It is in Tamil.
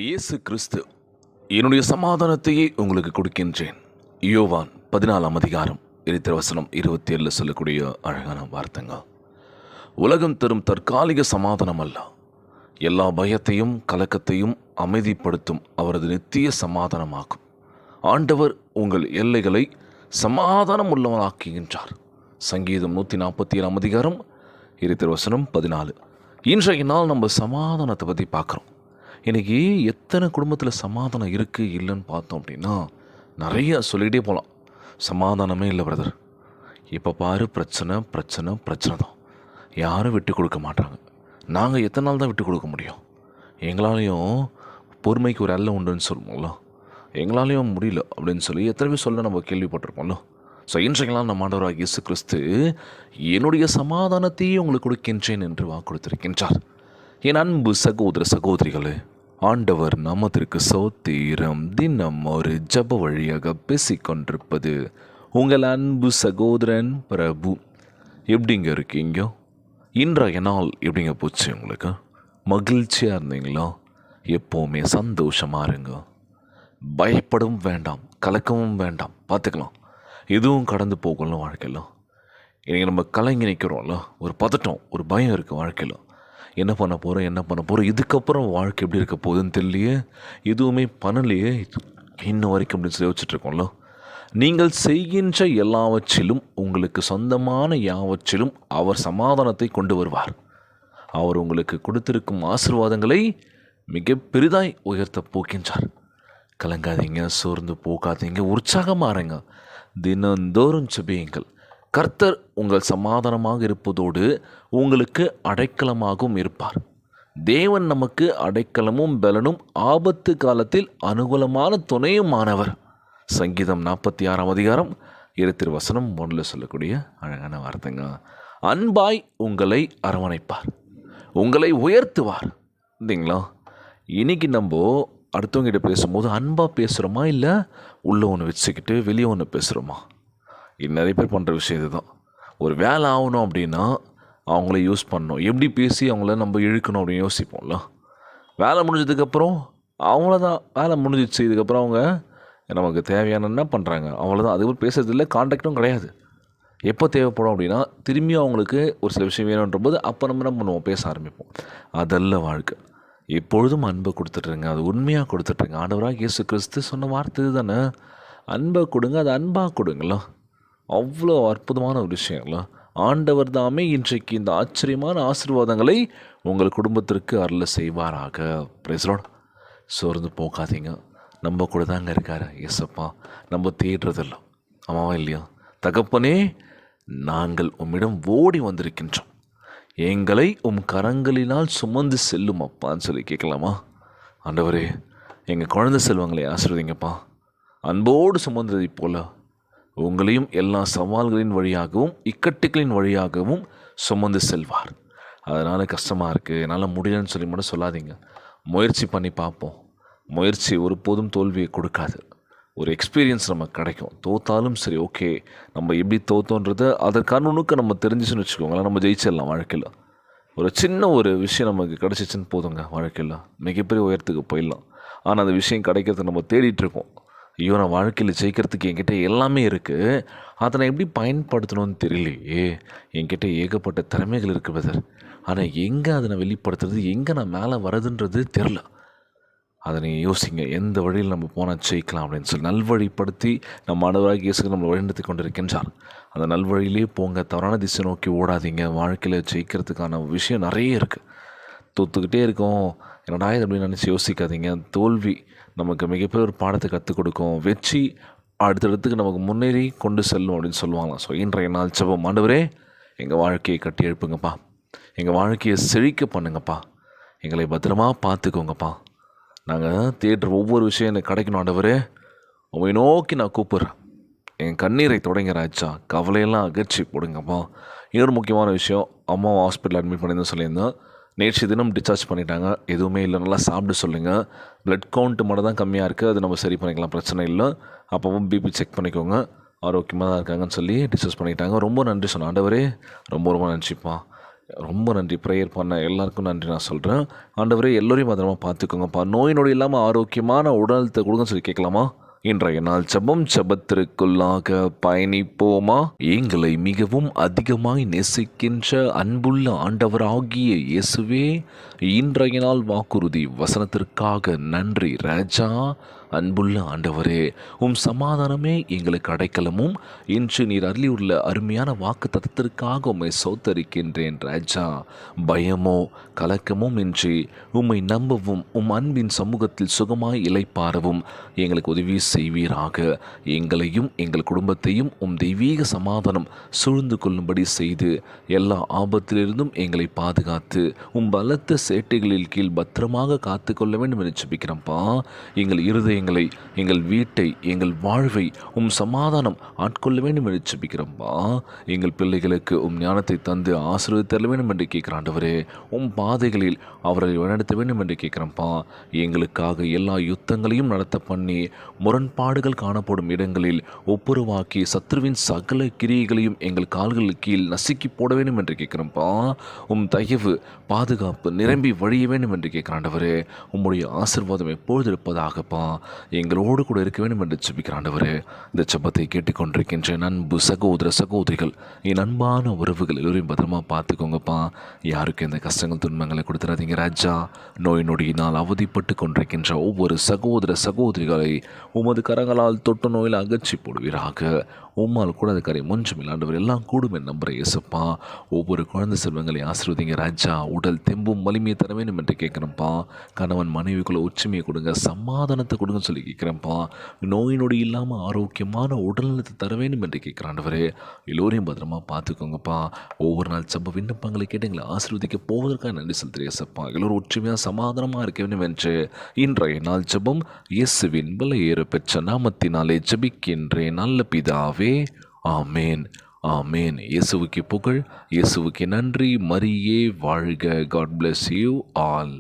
இயேசு கிறிஸ்து என்னுடைய சமாதானத்தையே உங்களுக்கு கொடுக்கின்றேன். யோவான் 14ஆம் அதிகாரம் 27 சொல்லக்கூடிய அழகான வார்த்தைங்க. உலகம் தரும் தற்காலிக சமாதானம் அல்ல, எல்லா பயத்தையும் கலக்கத்தையும் அமைதிப்படுத்தும் அவரது நித்திய சமாதானமாகும். ஆண்டவர் உங்கள் எல்லைகளை சமாதானம் உள்ளவனாக்குகின்றார். சங்கீதம் 147ஆம் அதிகாரம் 14. இன்றைய நாள் நம்ம சமாதானத்தை பற்றி பார்க்குறோம். இன்றைக்கி எத்தனை குடும்பத்தில் சமாதானம் இருக்குது இல்லைன்னு பார்த்தோம் அப்படின்னா நிறைய சொல்லிகிட்டே போகலாம். சமாதானமே இல்லை பிரதர், இப்போ பாரு பிரச்சனை பிரச்சனை பிரச்சனை தான், யாரும் விட்டு கொடுக்க மாட்டாங்க. நாங்கள் எத்தனை நாள் தான் விட்டு கொடுக்க முடியும்? எங்களாலேயும் பொறுமைக்கு ஒரு எல்லை உண்டுன்னு சொல்லுவோம்ல, எங்களாலேயும் முடியல அப்படின்னு சொல்லி எத்தனை பேர் சொல்ல நம்ம கேள்விப்பட்டிருக்கோம்ல. ஸோ இன்றைக்கெல்லாம் நம்ம ஆண்டவராகிய இயேசு கிறிஸ்து என்னுடைய சமாதானத்தையே உங்களுக்கு கொடுக்கின்றேன் என்று வாக்கு கொடுத்திருக்கின்றார். என் அன்பு சகோதர சகோதரிகளே, ஆண்டவர் நாமத்திற்கு ஸ்தோத்திரம். தினம் ஒரு ஜப வழியாக பேசிக்கொண்டிருப்பது உங்கள் அன்பு சகோதரன் பிரபு. எப்படிங்க இருக்கீங்க? இன்றைய நாள் எப்படிங்க போச்சு? உங்களுக்கு மகிழ்ச்சியாக இருந்தீங்களா? எப்போவுமே சந்தோஷமாக இருங்க. பயப்படவும் வேண்டாம், கலக்கவும் வேண்டாம், பார்த்துக்கலாம், எதுவும் கடந்து போகலாம். வாழ்க்கையில் இன்றைக்கி நம்ம கலங்கி நிற்கிறோம்ல, ஒரு பதட்டம், ஒரு பயம் இருக்குது வாழ்க்கையில். என்ன பண்ண போகிறோம், இதுக்கப்புறம் வாழ்க்கை எப்படி இருக்க போகுதுன்னு தெரியலையே, எதுவுமே பண்ணலையே இன்னும் வரைக்கும் அப்படின்னு சொல்லி வச்சுட்ருக்கோம்ல. நீங்கள் செய்கின்ற எல்லாவற்றிலும், உங்களுக்கு சொந்தமான யாவற்றிலும் அவர் சமாதானத்தை கொண்டு வருவார். அவர் உங்களுக்கு கொடுத்திருக்கும் ஆசீர்வாதங்களை மிக பெரிதாய் உயர்த்த போக்கின்றார். கலங்காதீங்க, சோர்ந்து போகாதீங்க, உற்சாகமாக இருங்க. தினந்தோறும் ஜெபியுங்கள். கர்த்தர் உங்கள் சமாதானமாக இருப்பதோடு உங்களுக்கு அடைக்கலமாகவும் இருப்பார். தேவன் நமக்கு அடைக்கலமும் பலனும் ஆபத்து காலத்தில் அனுகூலமான துணையுமானவர். சங்கீதம் 46ஆம் அதிகாரம் 1 சொல்லக்கூடிய அழகான வார்த்தைங்க. அன்பாய் உங்களை அரவணைப்பார், உங்களை உயர்த்துவார். இல்லைங்களா? இன்றைக்கி நம்ம அடுத்தவங்கிட்ட பேசும்போது அன்பாக பேசுகிறோமா, இல்லை உள்ளே ஒன்று வச்சுக்கிட்டு வெளியே ஒன்று பேசுகிறோமா? இது நிறைய பேர் பண்ணுற விஷயம் இதுதான். ஒரு வேலை ஆகணும் அப்படின்னா அவங்கள யூஸ் பண்ணணும், எப்படி பேசி அவங்கள நம்ம இழுக்கணும் அப்படின்னு யோசிப்போம்ல. வேலை முடிஞ்சதுக்கப்புறம் அவங்களதான், வேலை முடிஞ்சிச்சு, இதுக்கப்புறம் அவங்க நமக்கு தேவையான என்ன பண்ணுறாங்க அவ்வளோதான். அதுக்கப்புறம் பேசுறதில்ல, கான்டாக்டும் கிடையாது. எப்போ தேவைப்படும் அப்படின்னா திரும்பியும் அவங்களுக்கு ஒரு சில விஷயம் வேணுன்ற போது அப்போ நம்ம என்ன பண்ணுவோம், பேச ஆரம்பிப்போம். அதல்ல வாழ்க்கை. எப்பொழுதும் அன்பை கொடுத்துட்ருங்க, அது உண்மையாக கொடுத்துட்ருங்க. ஆண்டவராக இயேசு கிறிஸ்து சொன்ன வார்த்தை தானே, அன்பை கொடுங்க, அது அன்பாக கொடுங்களா. அவ்வளோ அற்புதமான ஒரு விஷயங்களா. ஆண்டவர் தாமே இன்றைக்கு இந்த ஆச்சரியமான ஆசீர்வாதங்களை உங்கள் குடும்பத்திற்கு அருள செய்வாராக. பிரைஸ்லோட். சோர்ந்து போகாதீங்க, நம்ம கூட தாங்க இருக்கார் இயேசப்பா. நம்ம தேடுறதில்ல, ஆமாவா இல்லையா? தகப்பனே, நாங்கள் உம்மிடம் ஓடி வந்திருக்கின்றோம், எங்களை கரங்களினால் சுமந்து செல்லும் அப்பான்னு சொல்லி கேட்கலாமா? ஆண்டவரே, எங்கள் குழந்தை செல்வங்களை ஆசீர்வதிங்கப்பா. அன்போடு சுமந்ததை போல உங்களையும் எல்லா சவால்களின் வழியாகவும் இக்கட்டுகளின் வழியாகவும் சுமந்து செல்வார். அதனால் கஷ்டமாக இருக்குது, என்னால் முடியலன்னு சொல்லி மட்டும் சொல்லாதீங்க. முயற்சி பண்ணி பார்ப்போம். முயற்சி ஒருபோதும் தோல்வியை கொடுக்காது. ஒரு எக்ஸ்பீரியன்ஸ் நமக்கு கிடைக்கும். தோத்தாலும் சரி, ஓகே, நம்ம எப்படி தோத்தோன்றதை அதற்கான நுணுக்க நம்ம தெரிஞ்சிச்சுன்னு வச்சுக்கோங்களேன், நம்ம ஜெயிச்சிடலாம் வாழ்க்கையில். ஒரு சின்ன ஒரு விஷயம் நமக்கு கிடச்சிச்சின்னு போதுங்க, வாழ்க்கையில் மிகப்பெரிய உயரத்துக்கு போயிடலாம். ஆனால் அந்த விஷயம் கிடைக்கிறத நம்ம தேடிட்டுருக்கோம். ஐயோ, நான் வாழ்க்கையில் ஜெயிக்கிறதுக்கு என்கிட்ட எல்லாமே இருக்குது, அதை நான் எப்படி பயன்படுத்தணும்னு தெரியலையே. என்கிட்ட ஏகப்பட்ட திறமைகள் இருக்குது பிரதர், ஆனால் எங்கே அதை நான் வெளிப்படுத்துறது, எங்கே நான் மேலே வரதுன்றது தெரில. அதை நீங்கள் யோசிங்க, எந்த வழியில் நம்ம போனால் ஜெயிக்கலாம் அப்படின்னு சொல்லி நல்வழிப்படுத்தி நம்ம ஆண்டவராகிய இயேசு நம்மளை வழிநடத்தி கொண்டிருக்கின்றார். அந்த நல்வழியிலே போங்க, தவறான திசை நோக்கி ஓடாதீங்க. வாழ்க்கையில் ஜெயிக்கிறதுக்கான விஷயம் நிறைய இருக்குது. தோத்துக்கிட்டே இருக்கோம், என்னடா இது அப்படின்னு நினச்சி யோசிக்காதீங்க. தோல்வி நமக்கு மிகப்பெரிய ஒரு பாடத்தை கற்றுக் கொடுக்கும். வெற்றி அடுத்தடுத்துக்கு நமக்கு முன்னேறி கொண்டு செல்லும் அப்படின்னு சொல்லுவாங்க. ஸோ இன்றைய நாள் ஜெபம், ஆண்டவரே, எங்கள் வாழ்க்கையை கட்டி எழுப்புங்கப்பா, எங்கள் வாழ்க்கையை செழிக்க பண்ணுங்கப்பா, எங்களை பத்திரமா பார்த்துக்கோங்கப்பா. நாங்கள் தேடுற ஒவ்வொரு விஷயம் எனக்கு கிடைக்கணும் ஆண்டவரே, உங்களை நோக்கி நான் கூப்பிட்றேன். என் கண்ணீரை தொடங்க ராஜா, கவலையெல்லாம் அகற்றி போடுங்கப்பா. இன்னொரு முக்கியமான விஷயம், அம்மாவை ஹாஸ்பிட்டல் அட்மிட் பண்ணியிருந்தேன் சொல்லியிருந்தேன். நேற்று தினம் டிஸ்சார்ஜ் பண்ணிட்டாங்க. எதுவுமே இல்லை, நல்லா சாப்பிட்டு சொல்லுங்கள். ப்ளட் கவுண்ட்டு மட்டும் தான் கம்மியாக இருக்குது, அது நம்ம சரி பண்ணிக்கலாம், பிரச்சனை இல்லை. அப்போவும் பிபி செக் பண்ணிக்கோங்க, ஆரோக்கியமாக தான் இருக்காங்கன்னு சொல்லி டிஸ்சார்ஜ் பண்ணிட்டாங்க. ரொம்ப நன்றி சொன்ன ஆண்டவரே, ரொம்ப ரொம்ப நன்றிப்பா. ரொம்ப நன்றி. ப்ரேயர் பண்ண எல்லாருக்கும் நன்றி நான் சொல்கிறேன். ஆண்டவரே எல்லோரையும் பத்திரமா பார்த்துக்கோங்கப்பா. நோய் நொடி இல்லாமல் ஆரோக்கியமான உடல்நலத்தை கொடுங்கன்னு சொல்லி கேட்கலாமா? இன்றைய நாள் ஜெபத்திற்குள்ளாக பயணிப்போமா? எங்களை மிகவும் அதிகமாய் நேசிக்கின்ற அன்புள்ள ஆண்டவராகிய இயேசுவே, இன்றைய நாள் வாக்குறுதி வசனத்திற்காக நன்றி ராஜா. அன்புள்ள ஆண்டவரே, உம் சமாதானமே எங்களுக்கு அடைக்கலமும் இன்று நீர் அருளியுள்ள அருமையான வாக்கு தத்தத்திற்காக உம்மை சோத்தரிக்கின்றேன் ராஜா. பயமோ கலக்கமும் இன்றி உம்மை நம்பவும் உம் அன்பின் சமூகத்தில் சுகமாய் இளைப்பாறவும் எங்களுக்கு உதவி செய்வீராக. எங்களையும் எங்கள் குடும்பத்தையும் உம் தெய்வீக சமாதானம் சூழ்ந்து கொள்ளும்படி செய்து எல்லா ஆபத்திலிருந்தும் எங்களை பாதுகாத்து உம் பலத்த சேட்டைகளில் கீழ் பத்திரமாக காத்து கொள்ள வேண்டும் என்று ஜெபிக்கிறோம்ப்பா. எங்கள் இருதயங்களை, எங்கள் வீட்டை, எங்கள் வாழ்வை உம் சமாதானம் ஆட்கொள்ள வேண்டும் என்று ஜெபிக்கிறோம்ப்பா. எங்கள் பிள்ளைகளுக்கு உம் ஞானத்தை தந்து ஆசீர்வதித்து தர வேண்டும் என்று கேட்கிற ஆண்டவரே, உம் பாதைகளில் அவர்களை வழிநடத்த வேண்டும் என்று கேட்கிறோம்ப்பா. எங்களுக்காக எல்லா யுத்தங்களையும் நடத்த பண்ணி முரண்பாடுகள் காணப்படும் இடங்களில் ஒப்புரவாக்கி சத்ருவின் சகல கிரியைகளையும் எங்கள் கால்களுக்கு கீழ் நசுக்கி போட வேண்டும் என்று கேட்கிறோம்ப்பா. உம் தயவு பாதுகாப்பு நிரம்பி வழிய வேண்டும் என்று கேட்கிற ஆண்டவரே, உம்முடைய ஆசீர்வாதம் எப்பொழுது இருப்பதாகப்பா எங்களோடு கூட இருக்க வேண்டும் என்று ஜெபிக்கிற ஆண்டவரே. இந்த ஜெபத்தை கேட்டுக்கொண்டிருக்கின்ற அன்பு சகோதர சகோதரிகள், என் அன்பான உறவுகள் எல்லோரையும் பத்திரமா பார்த்துக்கோங்கப்பா. யாருக்கு எந்த கஷ்டங்கள் துன்பங்களை கொடுத்துறாதீங்க ராஜா. நோய் நொடியினால் அவதிப்பட்டு கொண்டிருக்கின்ற ஒவ்வொரு சகோதர சகோதரிகளை உமது கரங்களால் தொட்டு நோயில் அகற்றி போடுவீராக. உம்மால் கூட அது கரை ஒன்றுமில்லை ஆண்டவர், எல்லாம் கூடும் என் நம்புற இயேசுப்பா. ஒவ்வொரு குழந்தை செல்வங்களை ஆசீர்வதிங்க ராஜா. உடல் தெம்பும் வலிமையை தர வேண்டும் என்று கேட்குறேன்ப்பா. கணவன் மனைவிக்குள்ள ஒற்றுமையை கொடுங்க, சமாதானத்தை கொடுங்கன்னு சொல்லி கேட்குறேன்ப்பா. நோய் நொடி இல்லாமல் ஆரோக்கியமான உடல்நலத்தை தர வேண்டும் என்று கேட்குற ஆண்டவரே, எல்லோரையும் பத்திரமா பார்த்துக்கோங்கப்பா. ஒவ்வொரு நாள் சம்ப விண்ணப்பங்களை கேட்டு எங்களை ஆசீர்வதிக்க போவதற்காக நன்றி செலுத்துகிறேன் இயேசுப்பா. எல்லோரும் ஒற்றுமையாக சமாதானமாக இருக்க வேண்டும் என்று இன்றைய நாள் ஜெபம் இயேசுவின் விலையேற பெற்ற நாமத்தினாலே ஜெபிக்கின்றேன் நல்ல பிதாவே. ஆமேன், ஆமேன். இயேசுவுக்கு புகழ், இயேசுவுக்கு நன்றி. மரியே வாழ்க. God bless you all.